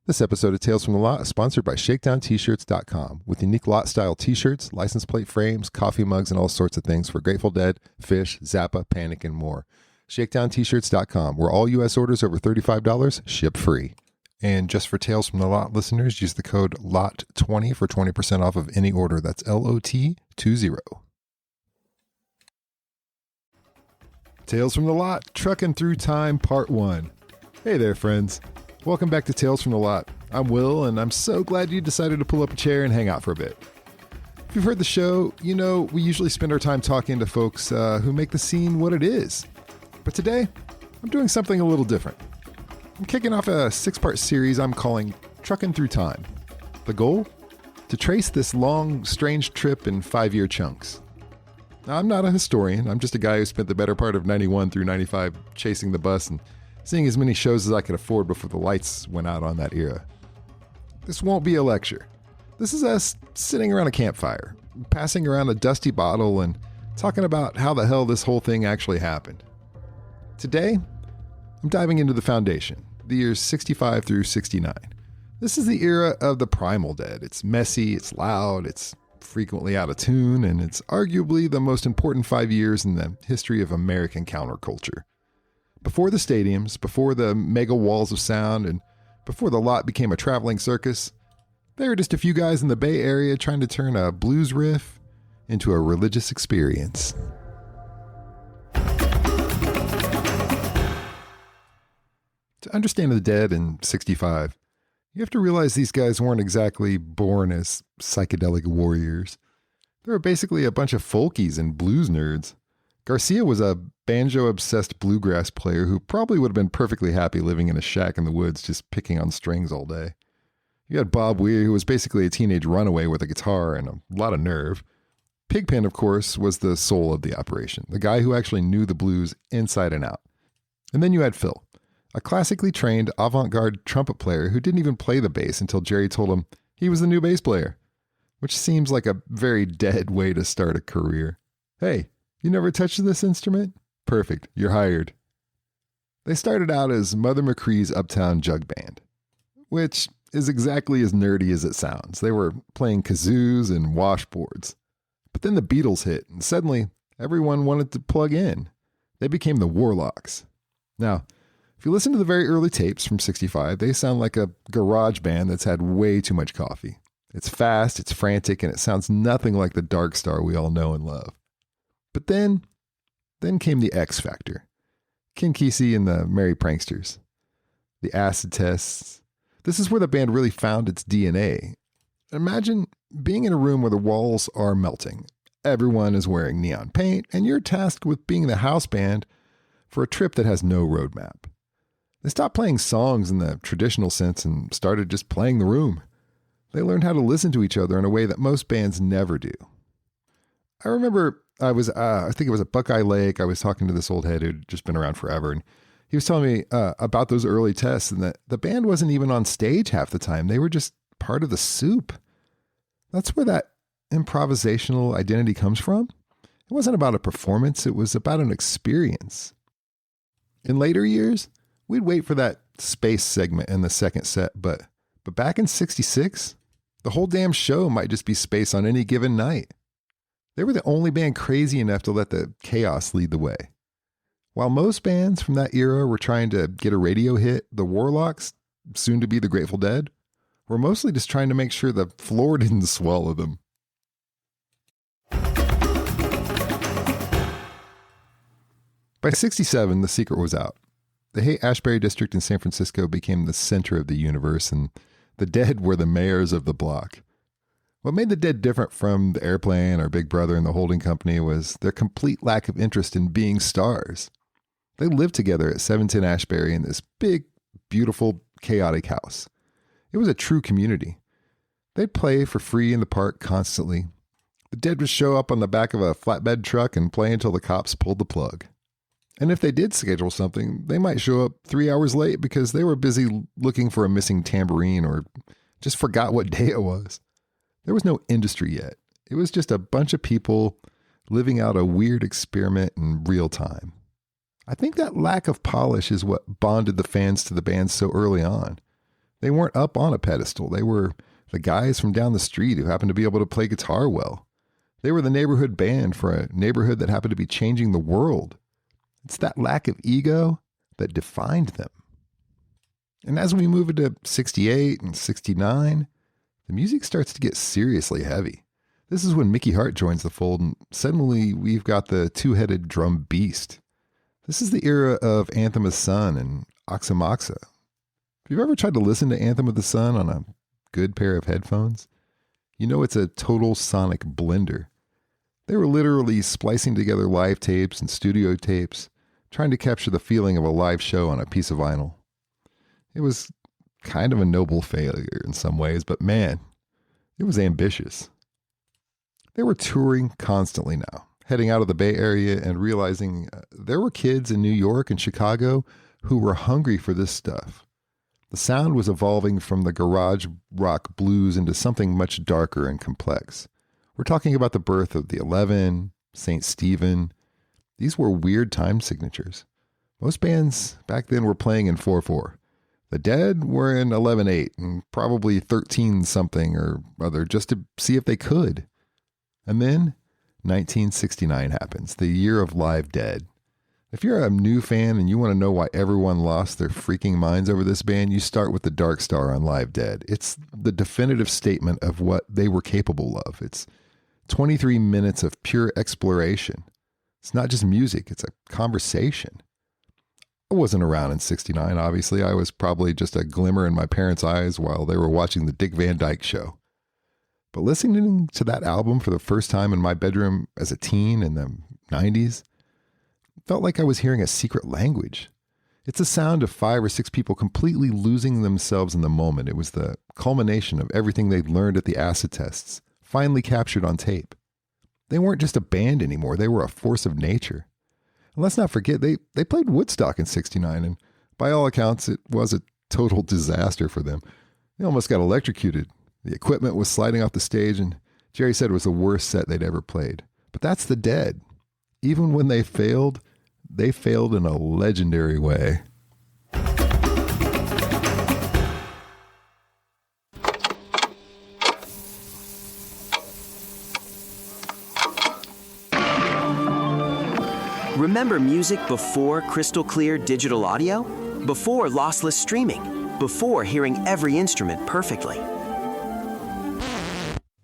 This episode of Tales from the Lot is sponsored by ShakedownT-shirts.com with unique lot-style t-shirts, license plate frames, coffee mugs, and all sorts of things for Grateful Dead, Fish, Zappa, Panic, and more. ShakedownT-shirts.com, where all U.S. orders over $35 ship free. And just for Tales from the Lot listeners, use the code LOT20 for 20% off of any order. That's LOT20. Tales from the Lot, Truckin Through Time, Part 1. Hey there, friends. Welcome back to Tales from the Lot. I'm Will, and I'm so glad you decided to pull up a chair and hang out for a bit. If you've heard the show, you know we usually spend our time talking to folks who make the scene what it is. But today, I'm doing something a little different. I'm kicking off a 6-part series I'm calling Truckin Through Time. The goal? To trace this long, strange trip in 5-year chunks. Now, I'm not a historian. I'm just a guy who spent the better part of 91 through 95 chasing the bus and seeing as many shows as I could afford before the lights went out on that era. This won't be a lecture. This is us sitting around a campfire, passing around a dusty bottle and talking about how the hell this whole thing actually happened. Today, I'm diving into the foundation, the years 65 through 69. This is the era of the Primal Dead. It's messy, it's loud, it's frequently out of tune, and it's arguably the most important 5 years in the history of American counterculture. Before the stadiums, before the mega walls of sound, and before the lot became a traveling circus, there were just a few guys in the Bay Area trying to turn a blues riff into a religious experience. To understand the Dead in 65, you have to realize these guys weren't exactly born as psychedelic warriors. They were basically a bunch of folkies and blues nerds. Garcia was a banjo-obsessed bluegrass player who probably would have been perfectly happy living in a shack in the woods just picking on strings all day. You had Bob Weir, who was basically a teenage runaway with a guitar and a lot of nerve. Pigpen, of course, was the soul of the operation, the guy who actually knew the blues inside and out. And then you had Phil, a classically trained avant-garde trumpet player who didn't even play the bass until Jerry told him he was the new bass player, which seems like a very Dead way to start a career. Hey, you never touched this instrument? Perfect, you're hired. They started out as Mother McCree's Uptown Jug Band, which is exactly as nerdy as it sounds. They were playing kazoos and washboards. But then the Beatles hit, and suddenly everyone wanted to plug in. They became the Warlocks. Now, if you listen to the very early tapes from 65, they sound like a garage band that's had way too much coffee. It's fast, it's frantic, and it sounds nothing like the Dark Star we all know and love. But then came the X Factor. Ken Kesey and the Merry Pranksters. The acid tests. This is where the band really found its DNA. Imagine being in a room where the walls are melting. Everyone is wearing neon paint, and you're tasked with being the house band for a trip that has no roadmap. They stopped playing songs in the traditional sense and started just playing the room. They learned how to listen to each other in a way that most bands never do. I remember I think it was at Buckeye Lake. I was talking to this old head who'd just been around forever. And he was telling me about those early tests and that the band wasn't even on stage half the time. They were just part of the soup. That's where that improvisational identity comes from. It wasn't about a performance. It was about an experience. In later years, we'd wait for that space segment in the second set. But back in 66, the whole damn show might just be space on any given night. They were the only band crazy enough to let the chaos lead the way. While most bands from that era were trying to get a radio hit, the Warlocks, soon to be the Grateful Dead, were mostly just trying to make sure the floor didn't swallow them. By 67, the secret was out. The Haight-Ashbury district in San Francisco became the center of the universe, and the Dead were the mayors of the block. What made the Dead different from the Airplane or Big Brother and the holding company was their complete lack of interest in being stars. They lived together at 710 Ashbury in this big, beautiful, chaotic house. It was a true community. They'd play for free in the park constantly. The Dead would show up on the back of a flatbed truck and play until the cops pulled the plug. And if they did schedule something, they might show up 3 hours late because they were busy looking for a missing tambourine or just forgot what day it was. There was no industry yet. It was just a bunch of people living out a weird experiment in real time. I think that lack of polish is what bonded the fans to the band so early on. They weren't up on a pedestal. They were the guys from down the street who happened to be able to play guitar well. They were the neighborhood band for a neighborhood that happened to be changing the world. It's that lack of ego that defined them. And as we move into 68 and 69, the music starts to get seriously heavy. This is when Mickey Hart joins the fold, and suddenly we've got the two-headed drum beast. This is the era of Anthem of the Sun and Oxymoxa. If you've ever tried to listen to Anthem of the Sun on a good pair of headphones, you know it's a total sonic blender. They were literally splicing together live tapes and studio tapes, trying to capture the feeling of a live show on a piece of vinyl. It was kind of a noble failure in some ways, but man, it was ambitious. They were touring constantly now, heading out of the Bay Area and realizing there were kids in New York and Chicago who were hungry for this stuff. The sound was evolving from the garage rock blues into something much darker and complex. We're talking about the birth of the 11, St. Stephen. These were weird time signatures. Most bands back then were playing in 4/4. The Dead were in 11/8 and probably 13-something or other just to see if they could. And then 1969 happens, the year of Live Dead. If you're a new fan and you want to know why everyone lost their freaking minds over this band, you start with the Dark Star on Live Dead. It's the definitive statement of what they were capable of. It's 23 minutes of pure exploration. It's not just music, it's a conversation. I wasn't around in 69, obviously. I was probably just a glimmer in my parents' eyes while they were watching the Dick Van Dyke Show. But listening to that album for the first time in my bedroom as a teen in the 90s, felt like I was hearing a secret language. It's a sound of 5 or 6 people completely losing themselves in the moment. It was the culmination of everything they'd learned at the acid tests, finally captured on tape. They weren't just a band anymore. They were a force of nature. And let's not forget, they played Woodstock in 69, and by all accounts, it was a total disaster for them. They almost got electrocuted. The equipment was sliding off the stage, and Jerry said it was the worst set they'd ever played. But that's the Dead. Even when they failed in a legendary way. Remember music before crystal clear digital audio? Before lossless streaming? Before hearing every instrument perfectly?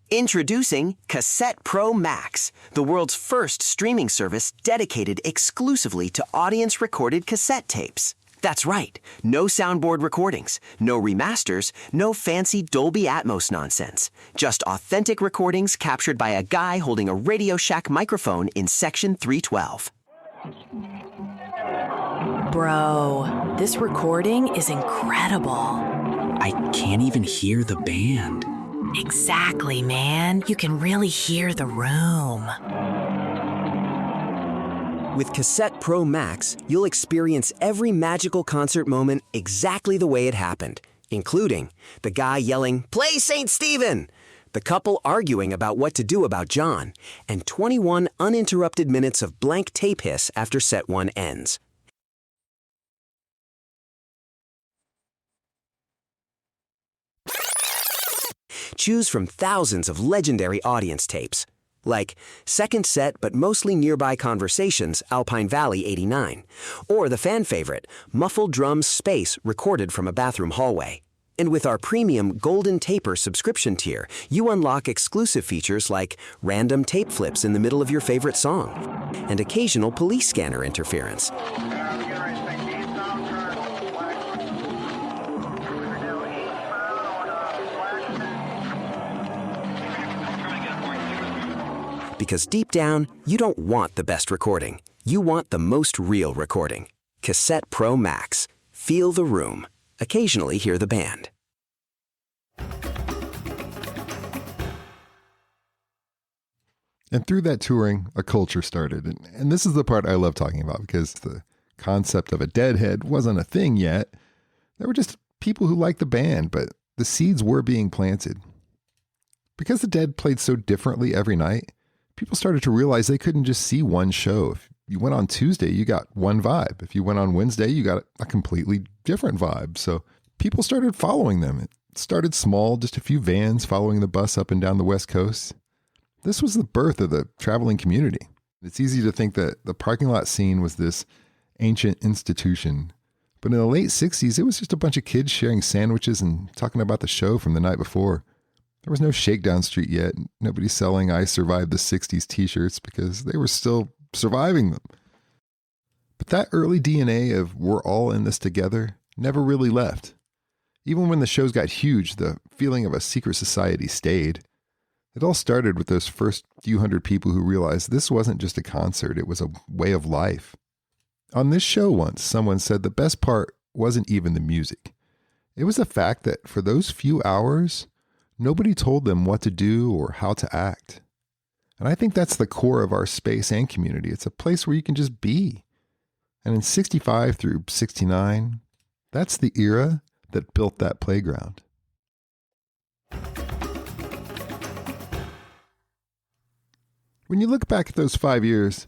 Introducing Cassette Pro Max, the world's first streaming service dedicated exclusively to audience-recorded cassette tapes. That's right, no soundboard recordings, no remasters, no fancy Dolby Atmos nonsense. Just authentic recordings captured by a guy holding a Radio Shack microphone in Section 312. Bro, this recording is incredible. I can't even hear the band. Exactly, man. You can really hear the room. With Cassette Pro Max, you'll experience every magical concert moment exactly the way it happened, including the guy yelling, "Play St. Stephen!" the couple arguing about what to do about John, and 21 uninterrupted minutes of blank tape hiss after set 1 ends. Choose from thousands of legendary audience tapes, like Second Set but Mostly Nearby Conversations, Alpine Valley 89, or the fan favorite, Muffled Drums Space recorded from a bathroom hallway. And with our premium Golden Taper subscription tier, you unlock exclusive features like random tape flips in the middle of your favorite song and occasional police scanner interference. Because deep down, you don't want the best recording. You want the most real recording. Cassette Pro Max. Feel the room. Occasionally hear the band. And through that touring, a culture started. And this is the part I love talking about, because the concept of a deadhead wasn't a thing yet. There were just people who liked the band, but the seeds were being planted. Because the Dead played so differently every night, people started to realize they couldn't just see one show. If you went on Tuesday, you got one vibe. If you went on Wednesday, you got a completely different vibe. So people started following them. It started small, just a few vans following the bus up and down the West Coast. This was the birth of the traveling community. It's easy to think that the parking lot scene was this ancient institution. But in the late 60s, it was just a bunch of kids sharing sandwiches and talking about the show from the night before. There was no Shakedown Street yet. Nobody selling I Survived the 60s t-shirts because they were still surviving them. But that early DNA of we're all in this together never really left. Even when the shows got huge, the feeling of a secret society stayed. It all started with those first few hundred people who realized this wasn't just a concert, it was a way of life. On this show once, someone said the best part wasn't even the music. It was the fact that for those few hours, nobody told them what to do or how to act. And I think that's the core of our space and community. It's a place where you can just be. And in 65 through 69, that's the era that built that playground. When you look back at those 5 years,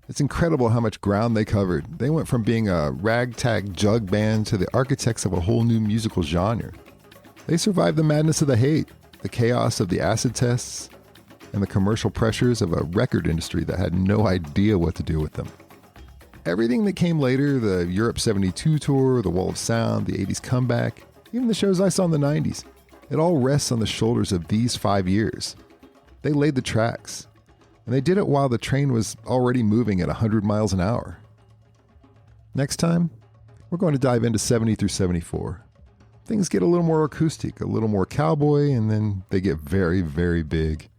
it's incredible how much ground they covered. They went from being a ragtag jug band to the architects of a whole new musical genre. They survived the madness of the hate, the chaos of the acid tests, and the commercial pressures of a record industry that had no idea what to do with them. Everything that came later, the Europe 72 tour, the Wall of Sound, the 80s comeback, even the shows I saw in the 90s, it all rests on the shoulders of these 5 years. They laid the tracks. And they did it while the train was already moving at 100 miles an hour. Next time, we're going to dive into 70 through 74. Things get a little more acoustic, a little more cowboy, and then they get very, very big.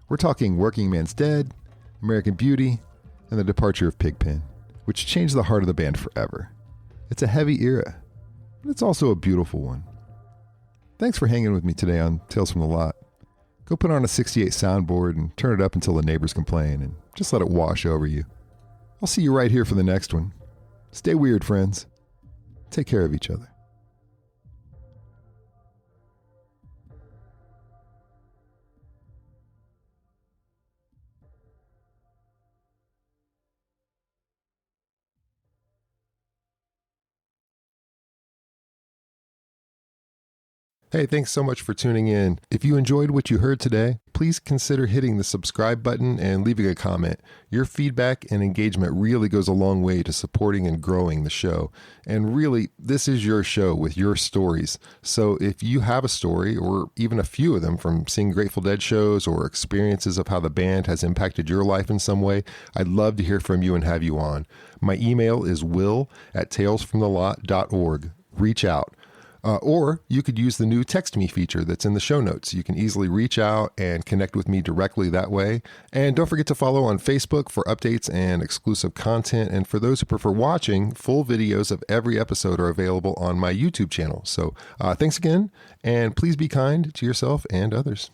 We're talking Working Man's Dead, American Beauty, and the departure of Pigpen, which changed the heart of the band forever. It's a heavy era, but it's also a beautiful one. Thanks for hanging with me today on Tales from the Lot. Go put on a 68 soundboard and turn it up until the neighbors complain and just let it wash over you. I'll see you right here for the next one. Stay weird, friends. Take care of each other. Hey, thanks so much for tuning in. If you enjoyed what you heard today, please consider hitting the subscribe button and leaving a comment. Your feedback and engagement really goes a long way to supporting and growing the show. And really, this is your show with your stories. So if you have a story, or even a few of them from seeing Grateful Dead shows or experiences of how the band has impacted your life in some way, I'd love to hear from you and have you on. My email is will@talesfromthelot.org. Reach out. Or you could use the new Text Me feature that's in the show notes. You can easily reach out and connect with me directly that way. And don't forget to follow on Facebook for updates and exclusive content. And for those who prefer watching, full videos of every episode are available on my YouTube channel. So thanks again, and please be kind to yourself and others.